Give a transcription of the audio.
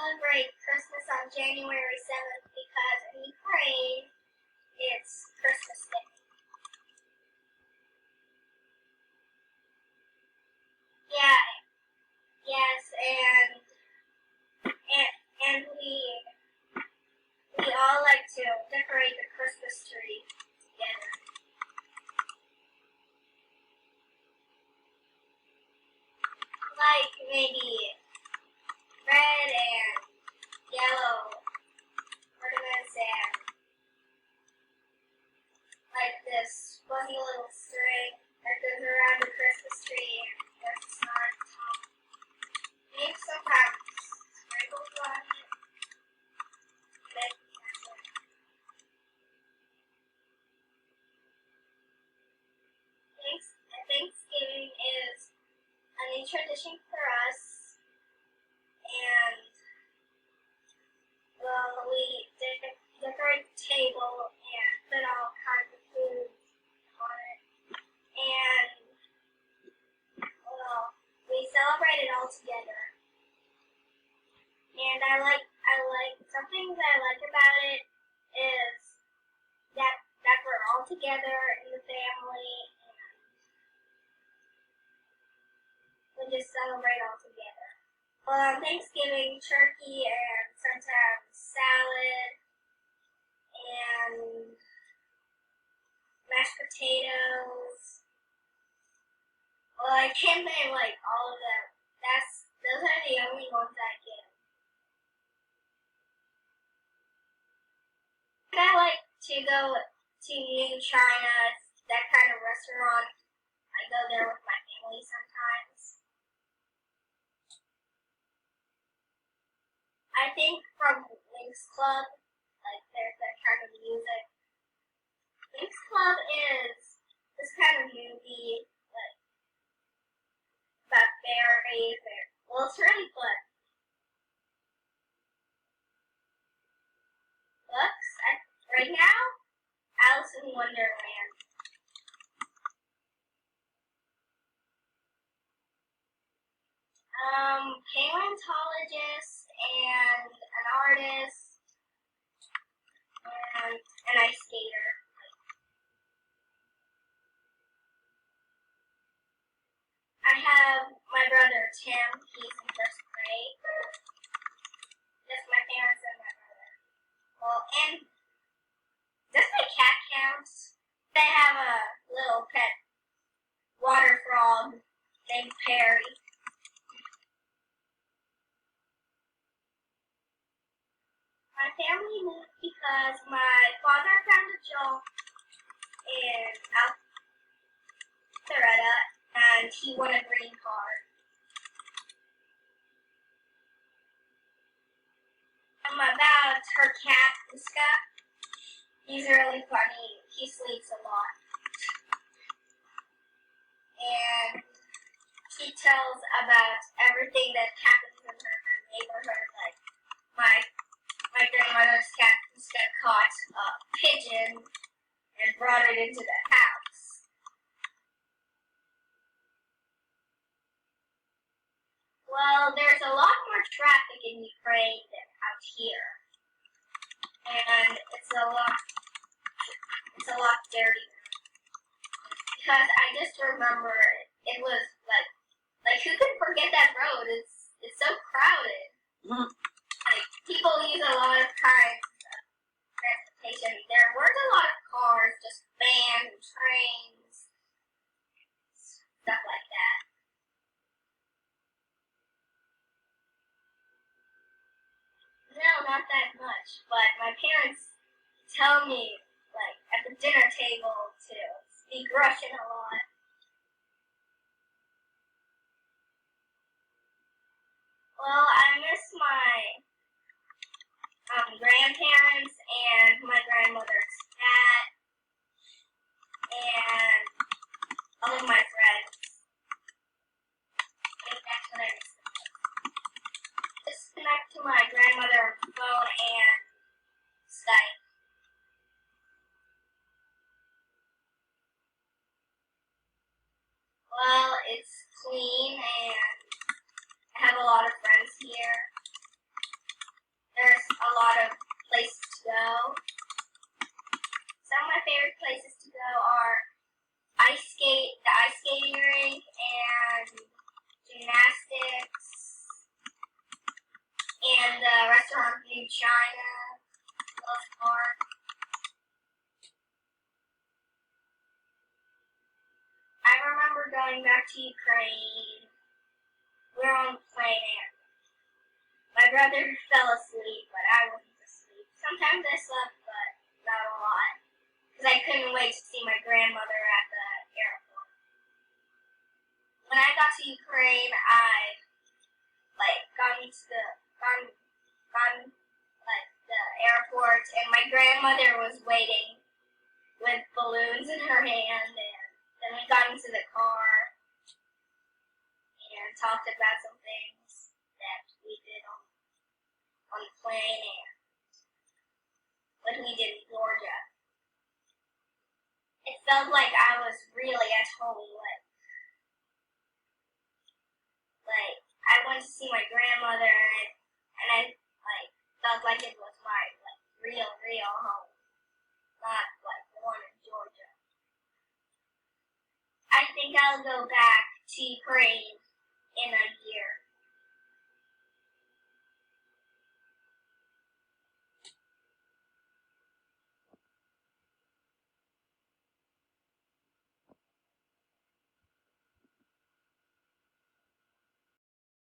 celebrate Christmas on January 7th because in Ukraine, it's Christmas Day. Yeah, yes, and we all like to decorate the Christmas tree together. Like maybe red and yellow ornaments and like this fuzzy little string that goes around the Christmas tree and there's a star at the top. Maybe sometimes sprinkles on it. Thanksgiving is a new tradition for us, and well, we decorate the table and put all kinds of food on it, and well, we celebrate it all together. And I like something that I like about it is that we're all together in the family. We just celebrate all together. Well, on Thanksgiving, turkey and sometimes salad and mashed potatoes. Well, I can't name like all of them. Those are the only ones I get. And I like to go to New China, that kind of restaurant. I go there with my family sometimes. I think from Winx Club, like there's that kind of music. Winx Club is this kind of movie, like about fairies. Well, it's really fun. Books right now, Alice in Wonderland. Paleontologist and an artist and an ice skater. I have my brother Tim, he's in first grade. Just my parents and my brother. Well, and does my cat count? They have a little pet water frog named Perry. My family moved because my father found a job in Alpharetta and he won a green card. About her cat, Asya. He's really funny. He sleeps a lot. And he tells about everything that happens in her neighborhood. Like my grandmother's cat caught a pigeon and brought it into the house. Well, there's a lot more traffic in Ukraine than out here. And it's a lot dirtier. Because I just remember it was like who could forget that road? It's so crowded. Mm-hmm. Like people use a lot of kinds of transportation. There weren't a lot of cars, just vans and trains, stuff like that. No, not that much. But my parents tell me, like, at the dinner table to speak Russian a lot. Well, I miss my grandparents and my grandmother's cat and all of my friends. I think that's what I miss the most. Just connect to my grandmother on the phone and Skype. China thus far. I remember going back to Ukraine. We were on the plane and my brother fell asleep, but I wasn't asleep. Sometimes I slept, but not a lot. Because I couldn't wait to see my grandmother at the airport. When I got to Ukraine, I gone to the airport, and my grandmother was waiting with balloons in her hand, and then we got into the car and talked about some things that we did on the plane and what we did in Georgia. It felt like I was really at home, like I went to see my grandmother, and I felt like it was my real home, not the one in Georgia. I think I'll go back to Ukraine in a year.